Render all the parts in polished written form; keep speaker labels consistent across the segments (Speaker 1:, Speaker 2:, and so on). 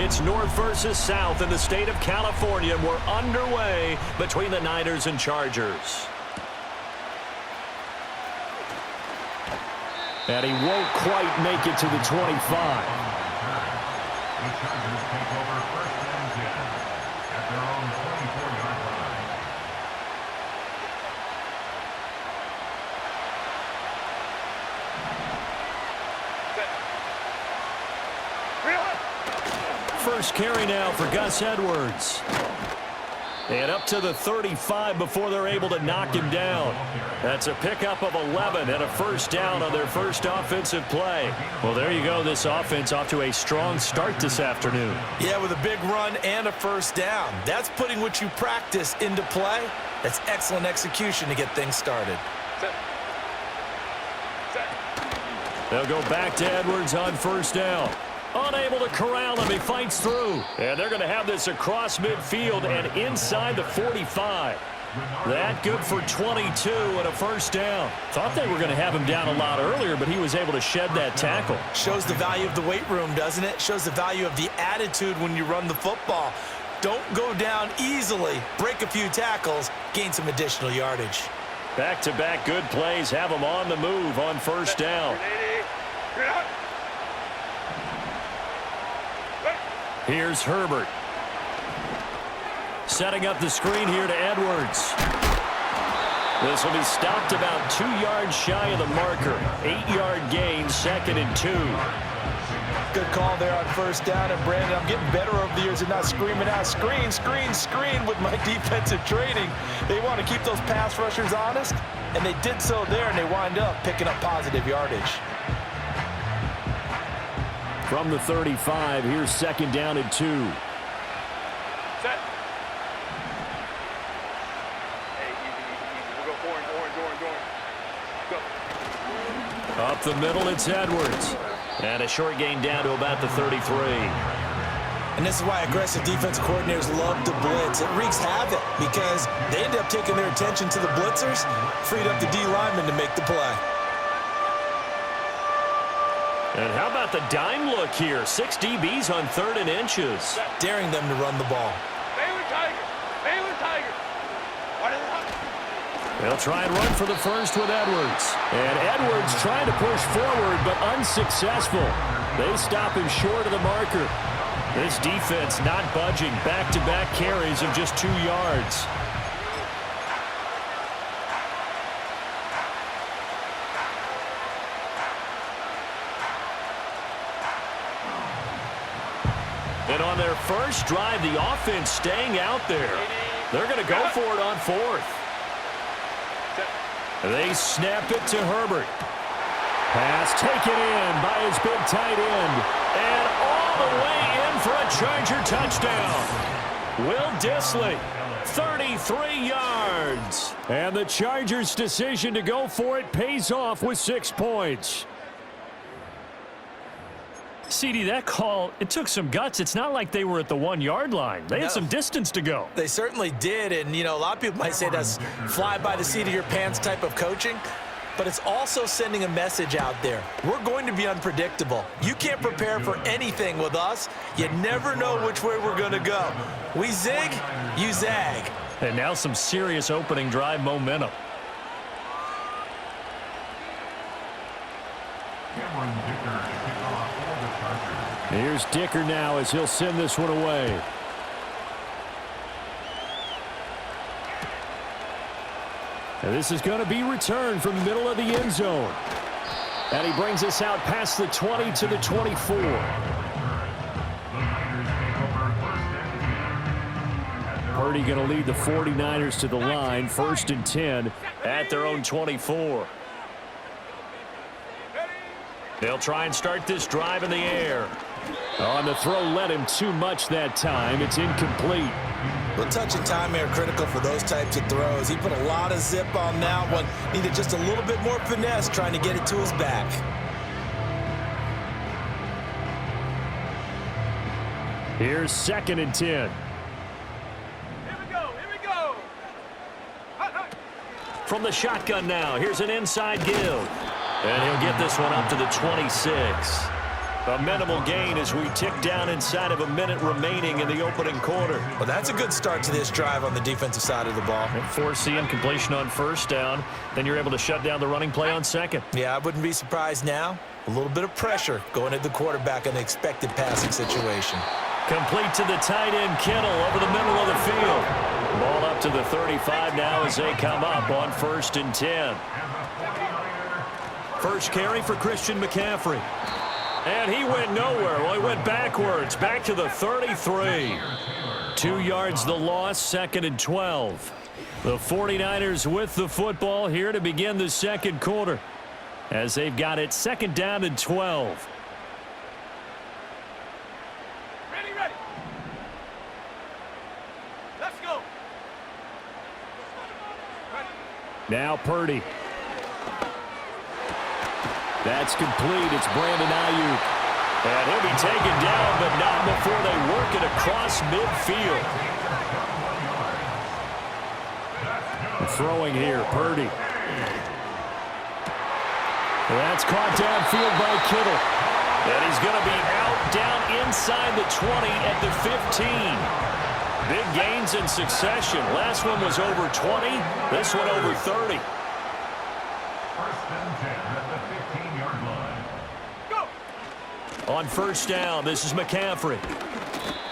Speaker 1: It's North versus South in the state of California. We're underway between the Niners and Chargers. And he won't quite make it to the 25.
Speaker 2: The Chargers take over first and 10 at their own 24-yard line.
Speaker 1: First carry now for Gus Edwards. And up to the 35 before they're able to knock him down. That's a pickup of 11 and a first down on their first offensive play. Well, there you go. This offense off to a strong start this afternoon.
Speaker 3: Yeah, with a big run and a first down. That's putting what you practice into play. That's excellent execution to get things started.
Speaker 1: They'll go back to Edwards on first down. Unable to corral him. He fights through. And they're going to have this across midfield and inside the 45. That good for 22 and a first down. Thought they were going to have him down a lot earlier, but he was able to shed that tackle.
Speaker 3: Shows the value of the weight room, doesn't it? Shows the value of the attitude when you run the football. Don't go down easily. Break a few tackles. Gain some additional yardage.
Speaker 1: Back-to-back good plays have him on the move on first down. Here's Herbert. Setting up the screen here to Edwards. This will be stopped about 2 yards shy of the marker. 8-yard gain, 2nd and 2.
Speaker 3: Good call there on first down. And, Brandon, I'm getting better over the years and not screaming out, screen, screen, screen with my defensive training. They want to keep those pass rushers honest, and they did so there, and they wind up picking up positive yardage.
Speaker 1: From the 35, here's 2nd down and 2.
Speaker 4: Set. Hey, easy. We'll go orange. Go.
Speaker 1: Up the middle, it's Edwards. And a short gain down to about the 33.
Speaker 3: And this is why aggressive defense coordinators love to blitz. It wreaks havoc because they end up taking their attention to the blitzers, freed up the D lineman to make the play.
Speaker 1: And how about the dime look here? 6 DBs on 3rd and inches.
Speaker 3: Daring them to run the ball.
Speaker 4: Baylor Tiger.
Speaker 1: They'll try and run for the first with Edwards. And Edwards trying to push forward, but unsuccessful. They stop him short of the marker. This defense not budging. Back-to-back carries of just 2 yards. And on their first drive, the offense staying out there. They're going to go for it on 4th. They snap it to Herbert. Pass taken in by his big tight end. And all the way in for a Charger touchdown. Will Dissly, 33 yards. And the Chargers' decision to go for it pays off with 6 points. CD, that call, it took some guts. It's not like they were at the 1-yard line. They had some distance to go.
Speaker 3: They certainly did, and, you know, a lot of people might say that's fly by the seat of your pants type of coaching, but it's also sending a message out there. We're going to be unpredictable. You can't prepare for anything with us. You never know which way we're going to go. We zig, you zag.
Speaker 1: And now some serious opening drive momentum.
Speaker 2: Cameron Dicker to kick off for the Chargers.
Speaker 1: Here's Dicker now as he'll send this one away. And this is going to be returned from the middle of the end zone. And he brings us out past the 20 to the 24.
Speaker 2: The Niners take over first and 10.
Speaker 1: Purdy going to lead the 49ers to the line. 1st and 10 at their own 24. They'll try and start this drive in the air. On the throw, led him too much that time. It's incomplete.
Speaker 3: Well, touch and time are critical for those types of throws. He put a lot of zip on that one. Needed just a little bit more finesse trying to get it to his back.
Speaker 1: Here's 2nd and 10.
Speaker 4: Here we go.
Speaker 1: From the shotgun now, here's an inside give. And he'll get this one up to the 26. A minimal gain as we tick down inside of a minute remaining in the opening quarter.
Speaker 3: Well, that's a good start to this drive on the defensive side of the ball.
Speaker 1: Force the incompletion on first down. Then you're able to shut down the running play on second.
Speaker 3: Yeah, I wouldn't be surprised now. A little bit of pressure going at the quarterback in an expected passing situation.
Speaker 1: Complete to the tight end, Kittle, over the middle of the field. Ball up to the 35 now as they come up on 1st and 10. First carry for Christian McCaffrey. And he went nowhere. Well, he went backwards, back to the 33. 2 yards the loss, 2nd and 12. The 49ers with the football here to begin the second quarter, as they've got it 2nd down and 12.
Speaker 4: Ready. Let's go.
Speaker 1: Now Purdy. That's complete. It's Brandon Ayuk. And he'll be taken down, but not before they work it across midfield. Throwing here, Purdy. That's caught downfield by Kittle. And he's going to be out down inside the 20 at the 15. Big gains in succession. Last one was over 20. This one over 30. On first down, this is McCaffrey.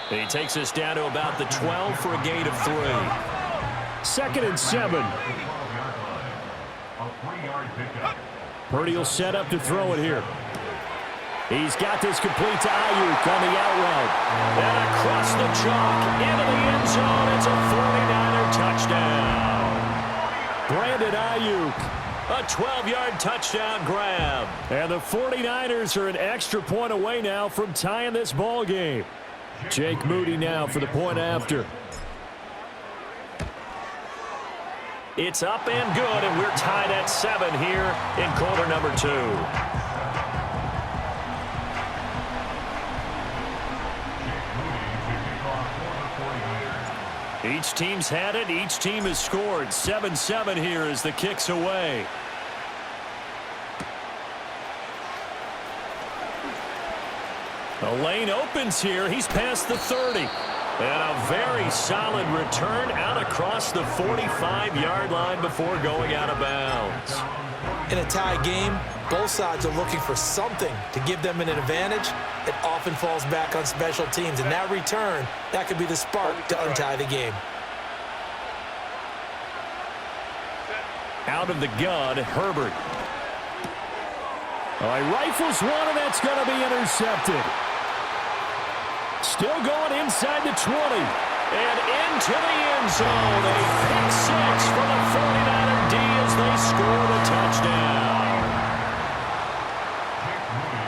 Speaker 1: He takes us down to about the 12 for a gain of 3. 2nd and 7. Purdy will set up to throw it here. He's got this complete to Ayuk on the out route. And across the chalk into the end zone. It's a 49er touchdown. Brandon Ayuk. A 12-yard touchdown grab. And the 49ers are an extra point away now from tying this ball game. Jake Moody now for the point after. It's up and good, and we're tied at 7 here in quarter number 2. Each team's had it. Each team has scored. 7-7 here as the kick's away. The lane opens here. He's past the 30. And a very solid return out across the 45-yard line before going out of bounds.
Speaker 3: In a tie game, both sides are looking for something to give them an advantage. It often falls back on special teams, and that return, that could be the spark to untie the game.
Speaker 1: Out of the gun, Herbert. All right, rifles one, and that's going to be intercepted. Still going inside the 20. And into the end zone. A pick 6 for the 49er D as they score the touchdown.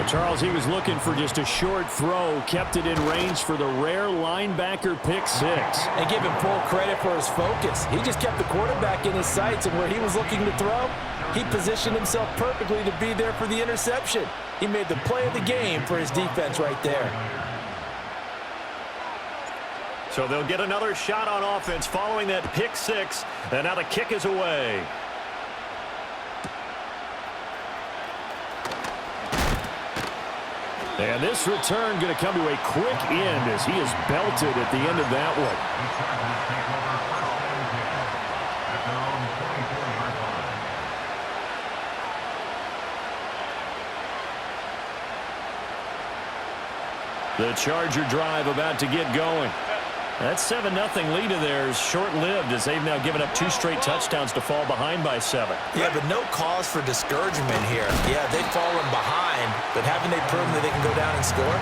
Speaker 1: Charles, he was looking for just a short throw, kept it in range for the rare linebacker pick 6.
Speaker 3: And give him full credit for his focus. He just kept the quarterback in his sights, and where he was looking to throw, he positioned himself perfectly to be there for the interception. He made the play of the game for his defense right there.
Speaker 1: So they'll get another shot on offense following that pick 6, and now the kick is away. And this return going to come to a quick end as he is belted at the end of that one. The Charger drive about to get going. That 7-0 lead of theirs short-lived as they've now given up 2 straight touchdowns to fall behind by 7.
Speaker 3: Yeah, but no cause for discouragement here. Yeah, they've fallen behind, but haven't they proven that they can go down and score?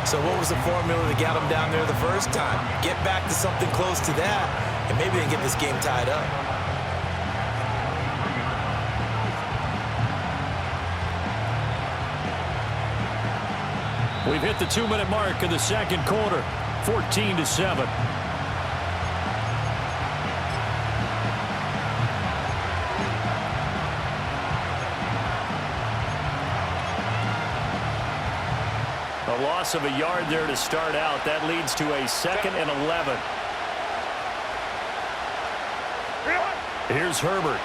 Speaker 3: So what was the formula that got them down there the first time? Get back to something close to that, and maybe they can get this game tied up.
Speaker 1: We've hit the 2-minute mark of the second quarter. 14-7. A loss of a yard there to start out. That leads to a 2nd and 11. Here's Herbert.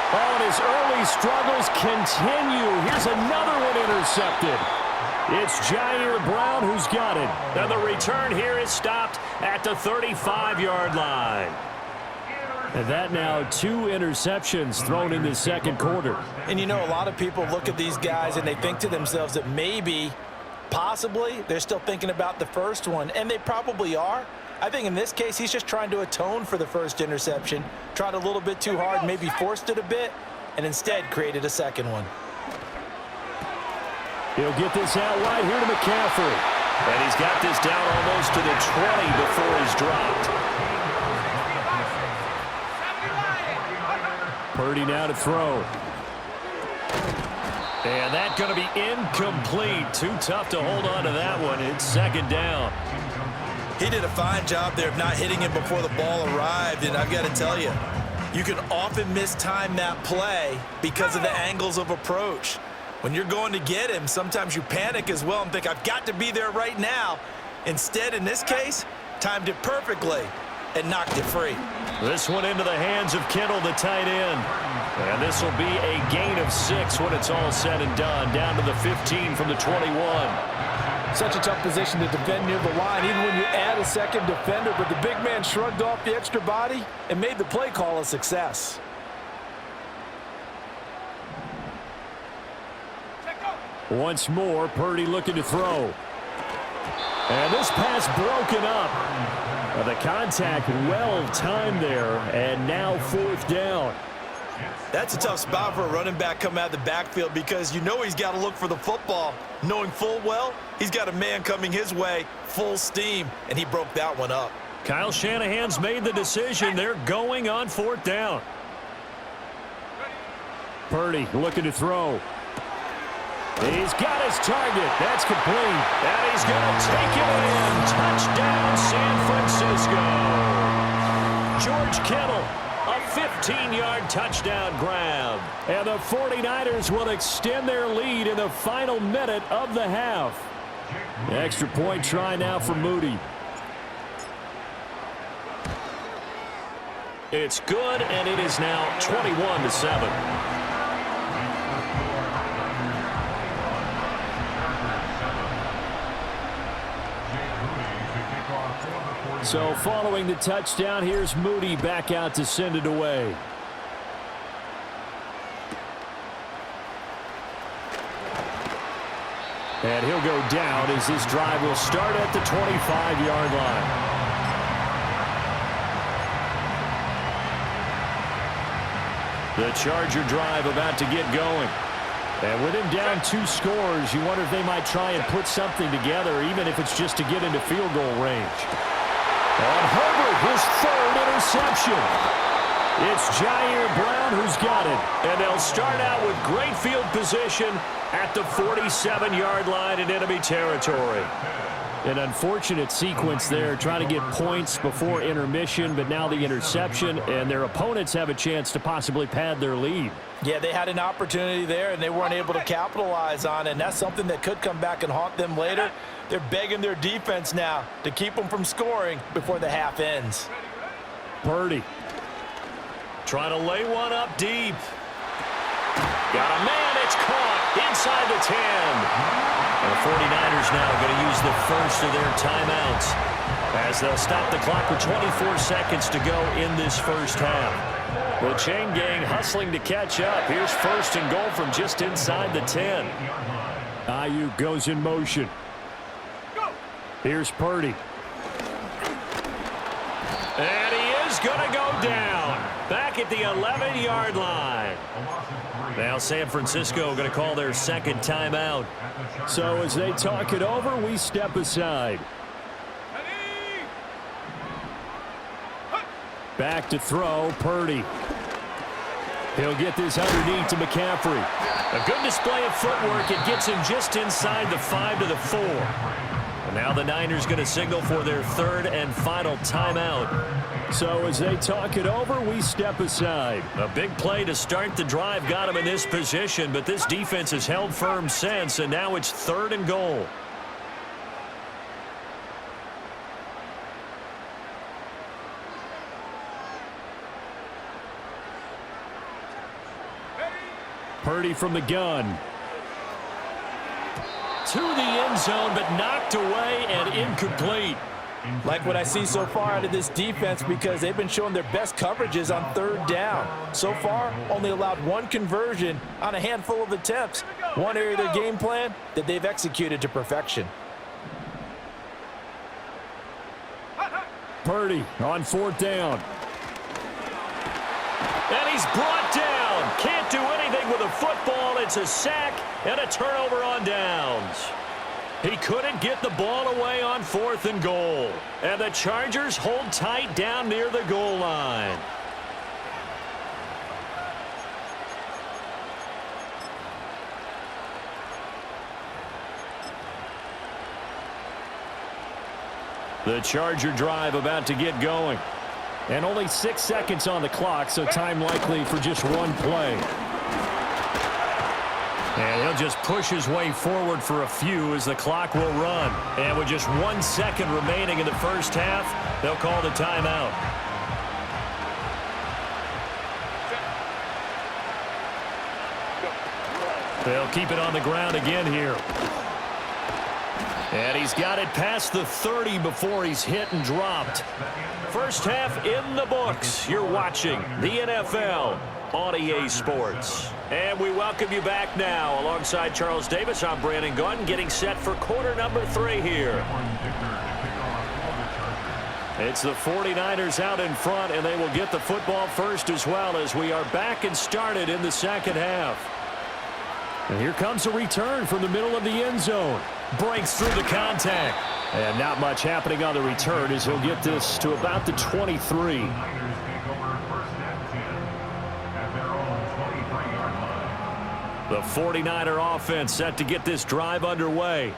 Speaker 1: Oh, and his early struggles continue. Here's another intercepted. It's Jair Brown who's got it. And the return here is stopped at the 35-yard line. And that now 2 interceptions thrown in the second quarter.
Speaker 3: And you know, a lot of people look at these guys and they think to themselves that maybe, possibly, they're still thinking about the first one. And they probably are. I think in this case, he's just trying to atone for the first interception. Tried a little bit too hard, maybe forced it a bit, and instead created a second one.
Speaker 1: He'll get this out wide here to McCaffrey. And he's got this down almost to the 20 before he's dropped. Purdy now to throw. And that's going to be incomplete. Too tough to hold on to that one. It's second down.
Speaker 3: He did a fine job there of not hitting him before the ball arrived, and I've got to tell you, you can often mistime that play because of the angles of approach. When you're going to get him, sometimes you panic as well and think, I've got to be there right now. Instead, in this case, timed it perfectly and knocked it free.
Speaker 1: This one into the hands of Kittle, the tight end. And this will be a gain of 6 when it's all said and done, down to the 15 from the 21.
Speaker 3: Such a tough position to defend near the line, even when you add a second defender, but the big man shrugged off the extra body and made the play call a success.
Speaker 1: Once more, Purdy looking to throw. And this pass broken up. The contact well timed there, and now 4th down.
Speaker 3: That's a tough spot for a running back coming out of the backfield because you know he's got to look for the football, knowing full well he's got a man coming his way full steam, and he broke that one up.
Speaker 1: Kyle Shanahan's made the decision. They're going on 4th down. Purdy looking to throw. He's got his target. That's complete. And he's going to take it in. Touchdown, San Francisco. George Kittle, a 15-yard touchdown grab. And the 49ers will extend their lead in the final minute of the half. Extra point try now for Moody. It's good, and it is now 21-7. So following the touchdown, here's Moody back out to send it away. And he'll go down as this drive will start at the 25-yard line. The Charger drive about to get going. And with him down 2 scores, you wonder if they might try and put something together, even if it's just to get into field goal range. And Herbert, his 3rd interception. It's Jair Brown who's got it. And they'll start out with great field position at the 47-yard line in enemy territory. An unfortunate sequence there, trying to get points before intermission, but now the interception, and their opponents have a chance to possibly pad their lead.
Speaker 3: Yeah, they had an opportunity there, and they weren't able to capitalize on it, and that's something that could come back and haunt them later. They're begging their defense now to keep them from scoring before the half ends.
Speaker 1: Purdy trying to lay one up deep. Got a man, it's caught inside the 10. And the 49ers now going to use the first of their timeouts as they'll stop the clock with 24 seconds to go in this first half. The chain gang hustling to catch up. Here's 1st and goal from just inside the 10. Ayuk goes in motion. Here's Purdy. And he is going to go down. Back at the 11-yard line. Now San Francisco going to call their second timeout. So as they talk it over, we step aside. Back to throw, Purdy. He'll get this underneath to McCaffrey. A good display of footwork. It gets him just inside the 5 to the 4. And now the Niners going to signal for their 3rd and final timeout. So as they talk it over, we step aside. A big play to start the drive got him in this position, but this defense has held firm since, and now it's 3rd and goal. Purdy from the gun. to the end zone, but knocked away and incomplete.
Speaker 3: Like what I see so far out of this defense, because they've been showing their best coverages on third down. So far, only allowed one conversion on a handful of attempts. One area of their game plan that they've executed to perfection.
Speaker 1: Purdy on fourth down. And he's brought down. Can't do anything with a football. It's a sack and a turnover on downs. He couldn't get the ball away on 4th and goal. And the Chargers hold tight down near the goal line. The Charger drive about to get going. And only 6 seconds on the clock, so time likely for just one play. And he'll just push his way forward for a few as the clock will run. And with just 1 second remaining in the first half, they'll call the timeout. They'll keep it on the ground again here. And he's got it past the 30 before he's hit and dropped. First half in the books. You're watching the NFL on EA Sports. And we welcome you back now. Alongside Charles Davis, I'm Brandon Gunn, getting set for quarter number 3 here. It's the 49ers out in front, and they will get the football first as well as we are back and started in the second half. And here comes a return from the middle of the end zone. Breaks through the contact. And not much happening on the return as he'll get this to about the 23. The 49er offense set to get this drive underway.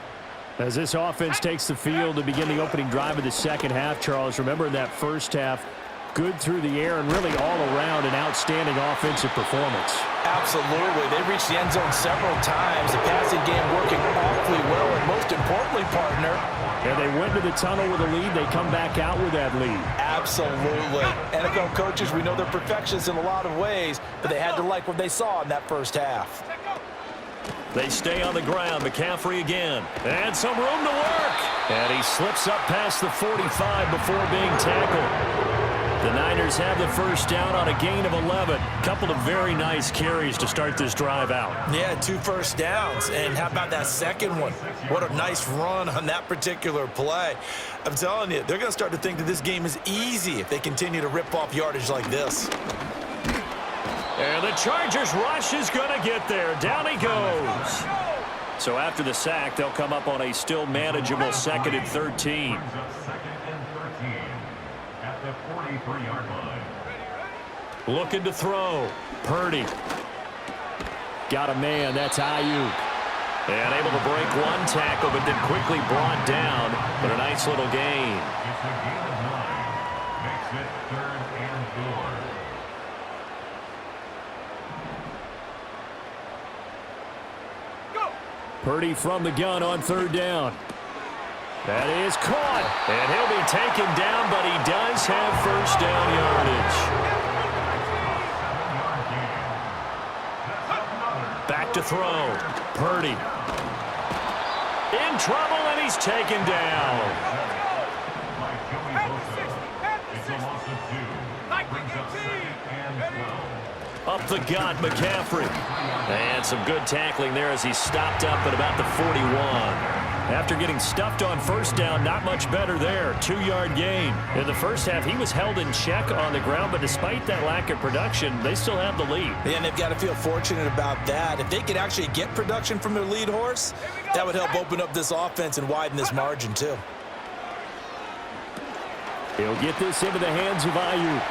Speaker 1: As this offense takes the field to begin the opening drive of the second half, Charles, remember in that first half, good through the air and really all around an outstanding offensive performance.
Speaker 3: Absolutely. They reached the end zone several times. The passing game working awfully well, and most importantly, partner.
Speaker 1: And they went to the tunnel with a lead. They come back out with that lead.
Speaker 3: Absolutely. NFL coaches, we know they're perfectionists in a lot of ways, but they had to like what they saw in that first half.
Speaker 1: They stay on the ground. McCaffrey again. And some room to work. And he slips up past the 45 before being tackled. The Niners have the first down on a gain of 11. Couple of very nice carries to start this drive out.
Speaker 3: Yeah, 2 first downs. And how about that second one? What a nice run on that particular play. I'm telling you, they're going to start to think that this game is easy if they continue to rip off yardage like this.
Speaker 1: And the Chargers rush is going to get there. Down he goes. So after the sack, they'll come up on a still manageable 2nd and 13. Looking to throw. Purdy. Got a man. That's Ayuk. And able to break one tackle, but then quickly brought down. But a nice little gain.
Speaker 2: It's a gain of 9. Makes it 3rd and 4.
Speaker 4: Go!
Speaker 1: Purdy from the gun on 3rd down. That is caught. And he'll be taken down, but he does have first down yardage. Back to throw. Purdy. In trouble, and he's taken down. Up the gut, McCaffrey. And some good tackling there as he stopped up at about the 41. After getting stuffed on first down, not much better there. 2-yard gain. In the first half, he was held in check on the ground, but despite that lack of production, they still have the lead.
Speaker 3: And they've got to feel fortunate about that. If they could actually get production from their lead horse, that would help open up this offense and widen this margin too.
Speaker 1: He'll get this into the hands of Ayuk.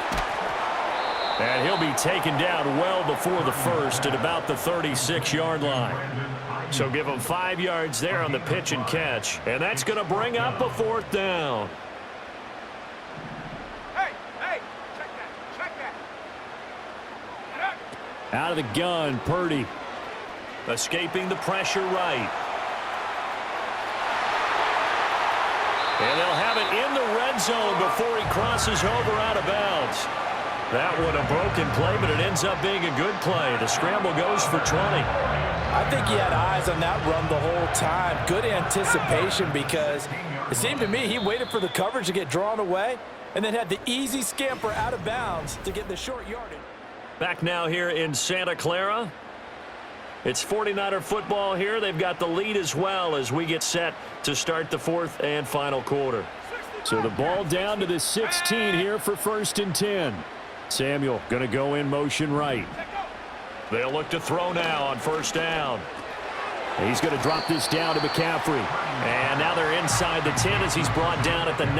Speaker 1: And he'll be taken down well before the first at about the 36-yard line. So give him 5 yards there on the pitch and catch. And that's going to bring up a 4th down.
Speaker 4: Hey, check that.
Speaker 1: Out of the gun, Purdy. Escaping the pressure right. And they'll have it in the red zone before he crosses over out of bounds. That one a broken play, but it ends up being a good play. The scramble goes for 20.
Speaker 3: I think he had eyes on that run the whole time. Good anticipation because it seemed to me he waited for the coverage to get drawn away and then had the easy scamper out of bounds to get the short yardage.
Speaker 1: Back now here in Santa Clara. It's 49er football here. They've got the lead as well as we get set to start the fourth and final quarter. So the ball down to the 16 here for 1st and 10. Samuel going to go in motion right. They'll look to throw now on 1st down. He's going to drop this down to McCaffrey. And now they're inside the 10 as he's brought down at the 9.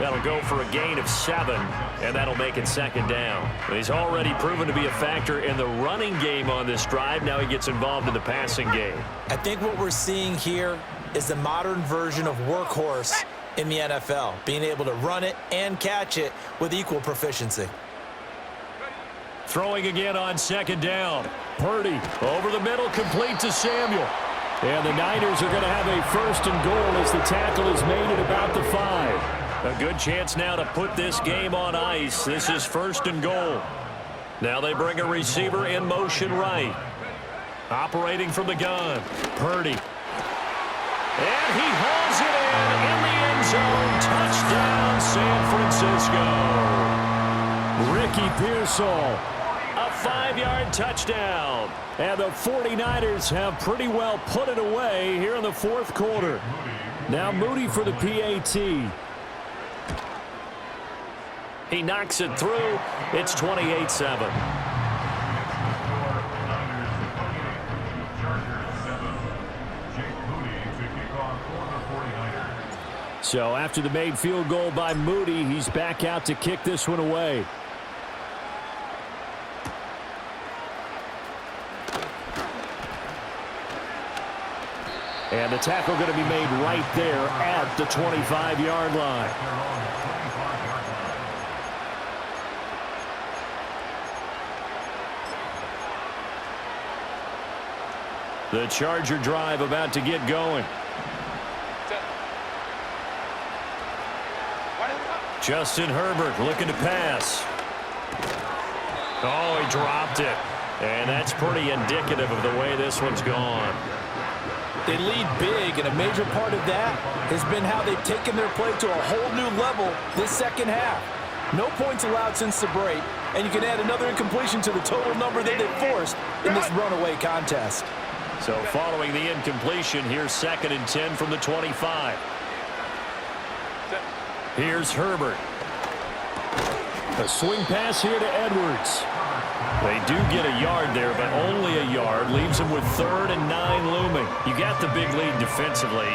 Speaker 1: That'll go for a gain of 7, and that'll make it 2nd down. He's already proven to be a factor in the running game on this drive. Now he gets involved in the passing game.
Speaker 3: I think what we're seeing here is the modern version of workhorse in the NFL, being able to run it and catch it with equal proficiency.
Speaker 1: Throwing again on 2nd down. Purdy over the middle, complete to Samuel. And the Niners are going to have a 1st and goal as the tackle is made at about the 5. A good chance now to put this game on ice. This is 1st and goal. Now they bring a receiver in motion right. Operating from the gun. Purdy. And he hauls it in the end zone. Touchdown, San Francisco. Ricky Pearsall. A 5-yard touchdown. And the 49ers have pretty well put it away here in the 4th quarter. Now Moody for the PAT. He knocks it through. It's 28-7. So after the made field goal by Moody, he's back out to kick this one away. And the tackle going to be made right there at the 25-yard line. The Charger drive about to get going. Justin Herbert looking to pass. Oh, he dropped it. And that's pretty indicative of the way this one's gone.
Speaker 3: They lead big, and a major part of that has been how they've taken their play to a whole new level this 2nd half. No points allowed since the break, and you can add another incompletion to the total number that they forced in this runaway contest.
Speaker 1: So following the incompletion, here's 2nd and 10 from the 25. Here's Herbert. A swing pass here to Edwards. They do get a yard there, but only a yard. Leaves them with 3rd and 9 looming. You got the big lead defensively.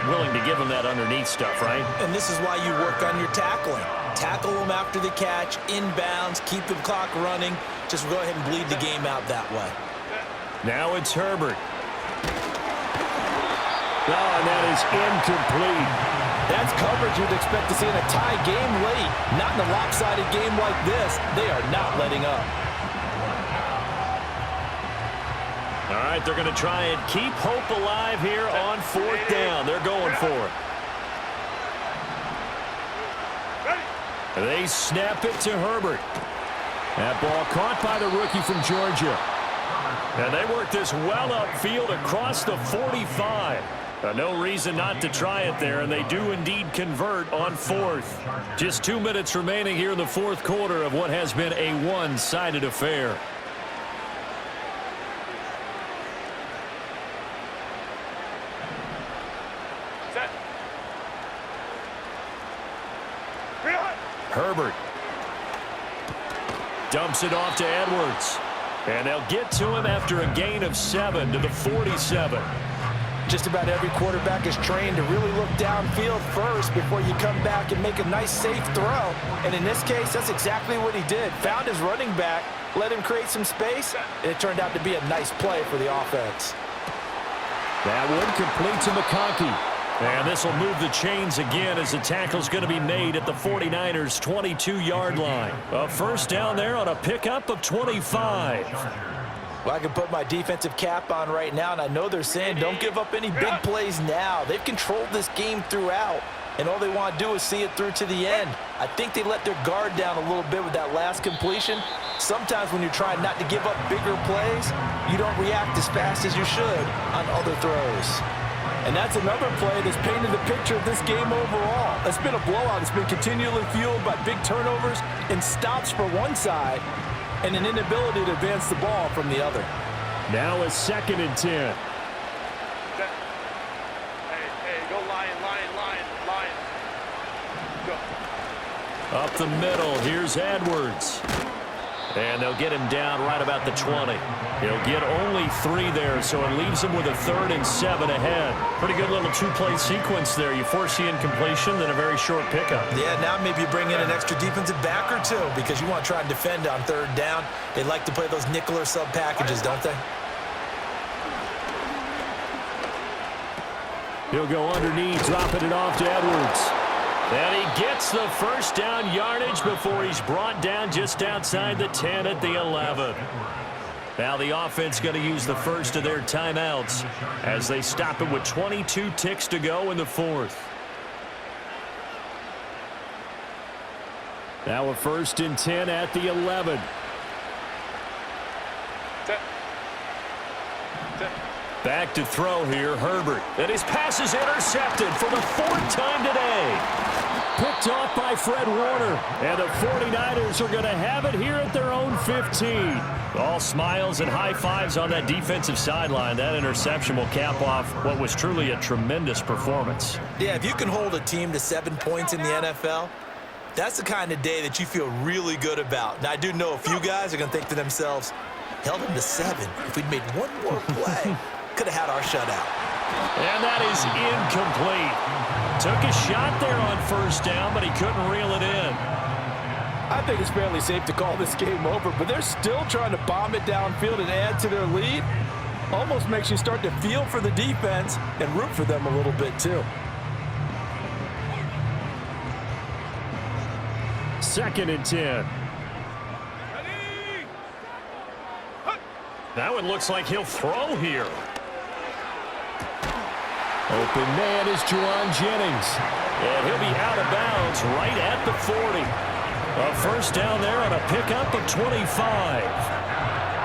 Speaker 1: Willing to give them that underneath stuff, right?
Speaker 3: And this is why you work on your tackling. Tackle them after the catch, inbounds, keep the clock running. Just go ahead and bleed the game out that way.
Speaker 1: Now it's Herbert. Oh, and that is incomplete.
Speaker 3: That's coverage you'd expect to see in a tie game late. Not in a lopsided game like this. They are not letting up.
Speaker 1: All right, they're going to try and keep hope alive here on 4th down. They're going for it. They snap it to Herbert. That ball caught by the rookie from Georgia. And they work this well upfield across the 45. No reason not to try it there, and they do indeed convert on 4th. Just 2 minutes remaining here in the 4th quarter of what has been a one-sided affair. Herbert dumps it off to Edwards. And they'll get to him after a gain of 7 to the 47.
Speaker 3: Just about every quarterback is trained to really look downfield first before you come back and make a nice, safe throw. And in this case, that's exactly what he did. Found his running back, let him create some space, and it turned out to be a nice play for the offense.
Speaker 1: That one complete to McConkey. And this will move the chains again as the tackle's going to be made at the 49ers' 22-yard line. A 1st down there on a pickup of 25.
Speaker 3: Well, I can put my defensive cap on right now, and I know they're saying don't give up any big plays now. They've controlled this game throughout. and all they want to do is see it through to the end. I think they let their guard down a little bit with that last completion. Sometimes when you're trying not to give up bigger plays, you don't react as fast as you should on other throws.
Speaker 5: And that's another play that's painted the picture of this game overall. It's been a blowout. It's been continually fueled by big turnovers and stops for one side and an inability to advance the ball from the other.
Speaker 1: Now a 2nd and 10.
Speaker 4: Hey, go lion. Go.
Speaker 1: Up the middle, here's Edwards. And they'll get him down right about the 20. He'll get only 3 there, so it leaves him with a 3rd and 7 ahead. Pretty good little 2-play sequence there. You force the incompletion, then a very short pickup.
Speaker 3: Yeah, now maybe you bring in an extra defensive back or two because you want to try and defend on 3rd down. They like to play those nickel or sub packages, don't they?
Speaker 1: He'll go underneath, dropping it off to Edwards. And he gets the first down yardage before he's brought down just outside the 10 at the 11. Now the offense going to use the first of their timeouts as they stop it with 22 ticks to go in the 4th. Now a 1st and 10 at the 11. Back to throw here, Herbert. And his pass is intercepted for the 4th time today. Picked off by Fred Warner. And the 49ers are going to have it here at their own 15. All smiles and high fives on that defensive sideline. That interception will cap off what was truly a tremendous performance.
Speaker 3: Yeah, if you can hold a team to 7 points in the NFL, that's the kind of day that you feel really good about. Now, I do know a few guys are going to think to themselves, held them to 7. If we'd made one more play, could have had our shutout.
Speaker 1: And that is incomplete. Took a shot there on 1st down, but he couldn't reel it in.
Speaker 5: I think it's fairly safe to call this game over, but they're still trying to bomb it downfield and add to their lead. Almost makes you start to feel for the defense and root for them a little bit too.
Speaker 1: 2nd and 10. That one looks like he'll throw here. Open man is Juwan Jennings. And he'll be out of bounds right at the 40. A 1st down there on a pickup of 25.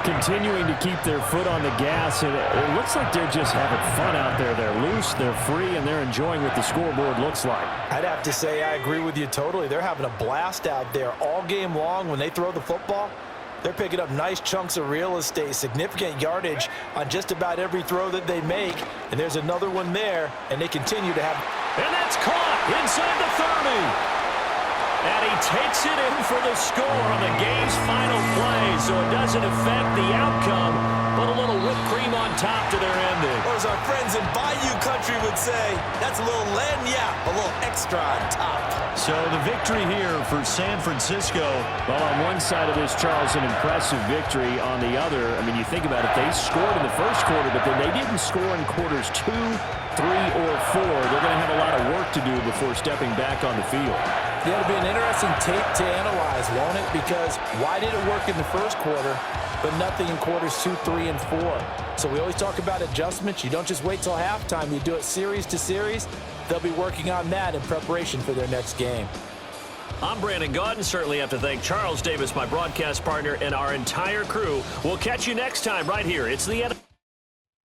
Speaker 1: Continuing to keep their foot on the gas, and it looks like they're just having fun out there. They're loose, they're free, and they're enjoying what the scoreboard looks like.
Speaker 3: I'd have to say I agree with you totally. They're having a blast out there all game long when they throw the football. They're picking up nice chunks of real estate, significant yardage on just about every throw that they make. And there's another one there, and they continue to have.
Speaker 1: And that's caught inside the 30. And he takes it in for the score on the game's final play, so it doesn't affect the outcome, but a little whipped cream on top to their ending.
Speaker 3: Or as our friends in Bayou Country would say, that's a little lagniappe, a little extra on top.
Speaker 1: So the victory here for San Francisco. Well, on one side of this, Charles, an impressive victory. On the other, I mean, you think about it, they scored in the 1st quarter, but then they didn't score in quarters 2, 3, or 4. They're going to have a lot of work to do before stepping back on the field.
Speaker 5: Yeah, it'll be an interesting tape to analyze, won't it? Because why did it work in the 1st quarter, but nothing in quarters 2, 3, and 4? So we always talk about adjustments. You don't just wait till halftime. You do it series to series. They'll be working on that in preparation for their next game.
Speaker 1: I'm Brandon Gaudin. Certainly have to thank Charles Davis, my broadcast partner, and our entire crew. We'll catch you next time right here. It's the end.